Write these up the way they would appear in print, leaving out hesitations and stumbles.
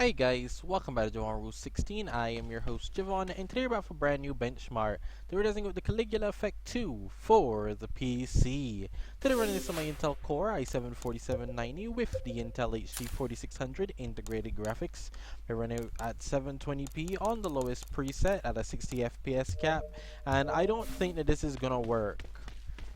Hey guys, welcome back to Javon Rule 16. I am your host Javon, and today we're back for a brand new benchmark. Today we're testing with the Caligula Effect 2 for the PC. Today we're running this on my Intel Core i7-4790 with the Intel HD 4600 integrated graphics. We're running at 720p on the lowest preset at a 60 FPS cap, and I don't think that this is gonna work,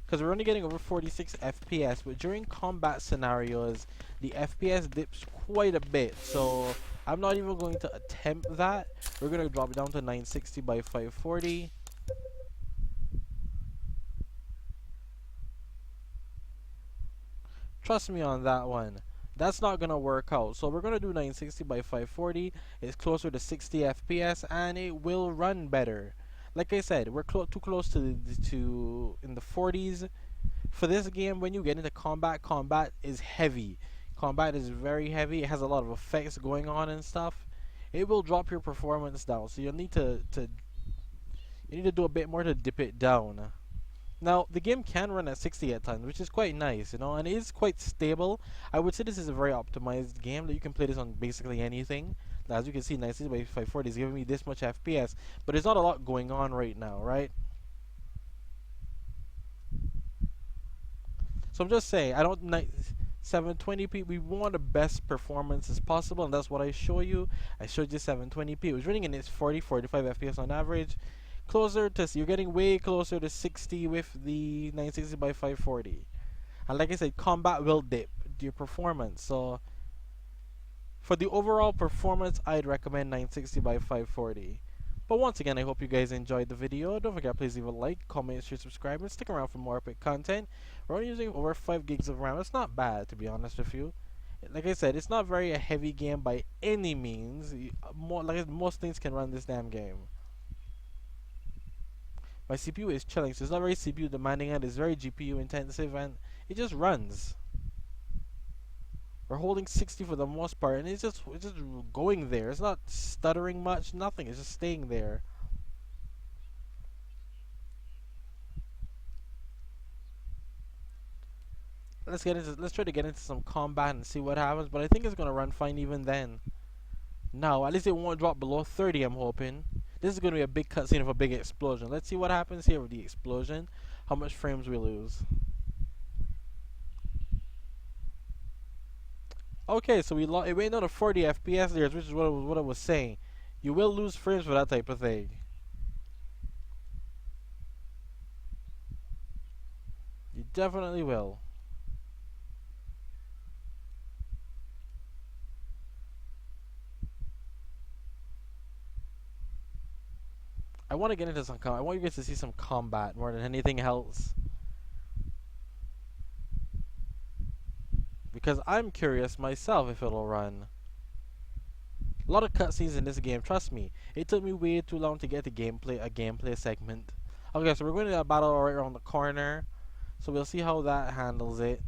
because we're only getting over 46 FPS, but during combat scenarios, the FPS dips quite a bit, so I'm not even going to attempt that. We're going to drop it down to 960 by 540. Trust me on that one. That's not going to work out. So we're going to do 960 by 540. It's closer to 60 FPS, and it will run better. Like I said, we're too close to in the 40s. For this game, when you get into combat is heavy. Combat is very heavy. It has a lot of effects going on and stuff. It will drop your performance down, so you'll need to do a bit more to dip it down. Now, the game can run at 60 at times, which is quite nice, and it is quite stable. I would say this is a very optimized game that you can play this on basically anything. Now, as you can see, 960 by 540 is giving me this much FPS, but there's not a lot going on right now, right? So I'm just saying, 720p, we want the best performance as possible, and that's what I show you. I showed you 720p. It was running in its 45 FPS on average. You're getting way closer to 60 with the 960 by 540. And like I said, combat will dip your performance. So for the overall performance, I'd recommend 960 by 540. But once again, I hope you guys enjoyed the video. Don't forget, please leave a like, comment, share, subscribe, and stick around for more epic content. We're only using over 5 gigs of RAM. It's not bad, to be honest with you. Like I said, it's not very a heavy game by any means. Most things can run this damn game. My CPU is chilling, so it's not very CPU demanding, and it's very GPU intensive, and it just runs. We're holding 60 for the most part, and it's just going there. It's not stuttering much, nothing. It's just staying there. Let's try to get into some combat and see what happens, but I think it's gonna run fine even then. No, at least it won't drop below 30, I'm hoping. This is gonna be a big cutscene of a big explosion. Let's see what happens here with the explosion. How much frames we lose. Okay, so it went down to 40 FPS there, which is what I was saying. You will lose frames for that type of thing. You definitely will. I want to get into some combat. I want you guys to see some combat more than anything else, because I'm curious myself if it'll run. A lot of cutscenes in this game, trust me. It took me way too long to get to a gameplay segment. Okay, so we're going to a battle right around the corner, so we'll see how that handles it.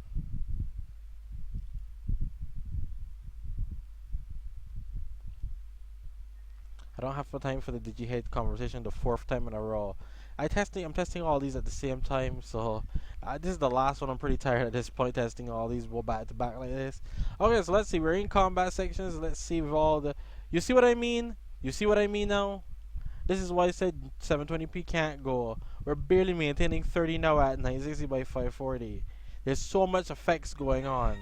I don't have the time for the Did You Hate conversation the 4th time in a row. I'm testing all these at the same time, so this is the last one. I'm pretty tired at this point testing all these back to back like this. Okay, so let's see. We're in combat sections. Let's see with all the. You see what I mean? You see what I mean now? This is why I said 720p can't go. We're barely maintaining 30 now at 960 by 540. There's so much effects going on.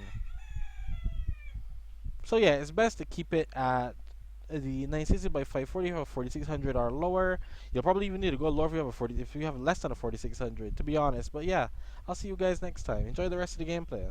So yeah, it's best to keep it at the 960 by 540 or 4600 or lower. You'll probably even need to go lower if you have less than a 4600, to be honest. But yeah, I'll see you guys next time. Enjoy the rest of the gameplay.